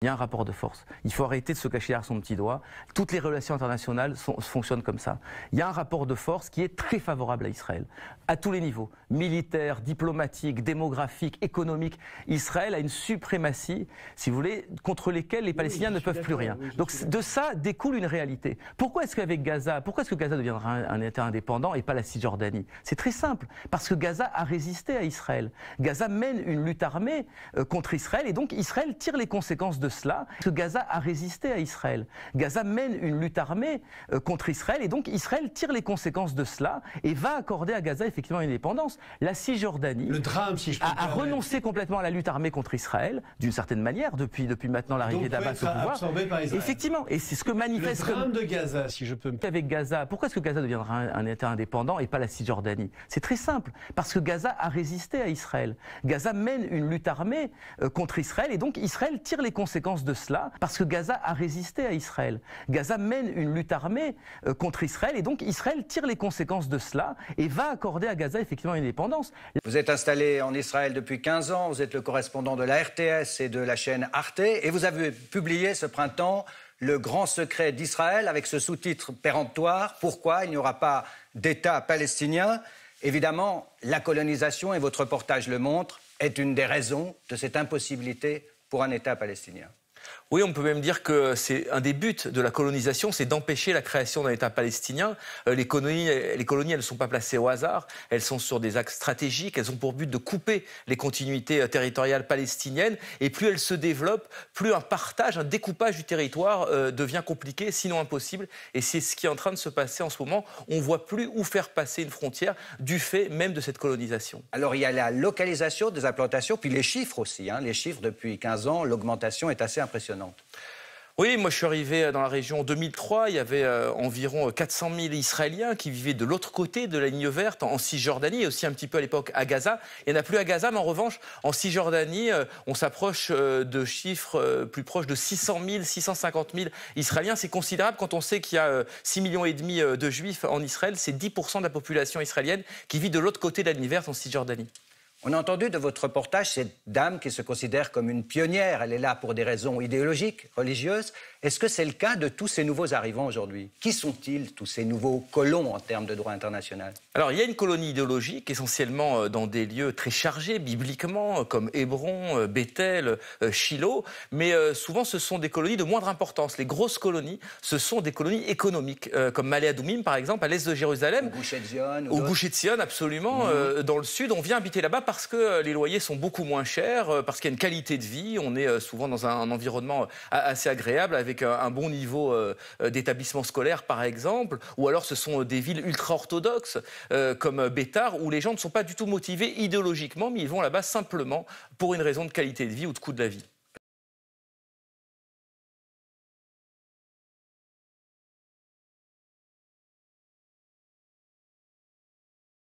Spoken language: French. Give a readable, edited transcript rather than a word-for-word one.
Il y a un rapport de force. Il faut arrêter de se cacher derrière son petit doigt. Toutes les relations internationales fonctionnent comme ça. Il y a un rapport de force qui est très favorable à Israël, à tous les niveaux, militaire, diplomatique, démographique, économique. Israël a une suprématie, si vous voulez, contre lesquelles les Palestiniens ne peuvent plus rien. Donc de ça découle une réalité. Pourquoi est-ce qu'avec Gaza, pourquoi est-ce que Gaza deviendra un État indépendant et pas la Cisjordanie? C'est très simple, parce que Gaza a résisté à Israël. Gaza mène une lutte armée contre Israël et donc Israël tire les conséquences de cela, parce que Gaza a résisté à Israël. Gaza mène une lutte armée contre Israël et donc Israël tire les conséquences de cela et va accorder à Gaza effectivement une indépendance. La Cisjordanie le drame, si je peux a renoncé complètement à la lutte armée contre Israël, d'une certaine manière, depuis maintenant l'arrivée d'Abbas au pouvoir. Par effectivement, et c'est ce que manifeste... Le drame de Gaza, si je peux me... Avec Gaza, pourquoi est-ce que Gaza deviendra un État indépendant et pas la Cisjordanie? C'est très simple, parce que Gaza a résisté à Israël. Gaza mène une lutte armée contre Israël et donc Israël tire les conséquences de cela, parce que Gaza a résisté à Israël. Gaza mène une lutte armée contre Israël et donc Israël tire les conséquences de cela et va accorder à Gaza effectivement une indépendance. Vous êtes installé en Israël depuis 15 ans, vous êtes le correspondant de la RTS et de la chaîne Arte et vous avez publié ce printemps Le grand secret d'Israël avec ce sous-titre péremptoire, pourquoi il n'y aura pas d'État palestinien. Évidemment, la colonisation, et votre reportage le montre, est une des raisons de cette impossibilité pour un État palestinien. Oui, on peut même dire que c'est un des buts de la colonisation, c'est d'empêcher la création d'un État palestinien. Les colonies, elles ne sont pas placées au hasard, elles sont sur des axes stratégiques, elles ont pour but de couper les continuités territoriales palestiniennes. Et plus elles se développent, plus un partage, un découpage du territoire devient compliqué, sinon impossible. Et c'est ce qui est en train de se passer en ce moment. On ne voit plus où faire passer une frontière du fait même de cette colonisation. Alors il y a la localisation des implantations, puis les chiffres aussi. Les chiffres depuis 15 ans, l'augmentation est assez impressionnante. Oui, moi je suis arrivé dans la région en 2003, il y avait environ 400 000 Israéliens qui vivaient de l'autre côté de la ligne verte, en Cisjordanie, et aussi un petit peu à l'époque à Gaza. Il n'y en a plus à Gaza, mais en revanche, en Cisjordanie, on s'approche de chiffres plus proches de 600 000, 650 000 Israéliens. C'est considérable quand on sait qu'il y a 6,5 millions de Juifs en Israël. C'est 10% de la population israélienne qui vit de l'autre côté de la ligne verte en Cisjordanie. On a entendu de votre reportage cette dame qui se considère comme une pionnière. Elle est là pour des raisons idéologiques, religieuses. Est-ce que c'est le cas de tous ces nouveaux arrivants aujourd'hui? Qui sont-ils, tous ces nouveaux colons en termes de droit international? Alors, il y a une colonie idéologique, essentiellement dans des lieux très chargés bibliquement, comme Hébron, Bethel, Shiloh. Mais souvent, ce sont des colonies de moindre importance. Les grosses colonies, ce sont des colonies économiques, comme Malé Adoumim, par exemple, à l'est de Jérusalem. Ou Gush Etzion, absolument. Dans le sud, on vient habiter là-bas parce que les loyers sont beaucoup moins chers, parce qu'il y a une qualité de vie. On est souvent dans un environnement assez agréable, avec un bon niveau d'établissement scolaire, par exemple. Ou alors, ce sont des villes ultra-orthodoxes, comme Bétar, où les gens ne sont pas du tout motivés idéologiquement, mais ils vont là-bas simplement pour une raison de qualité de vie ou de coût de la vie.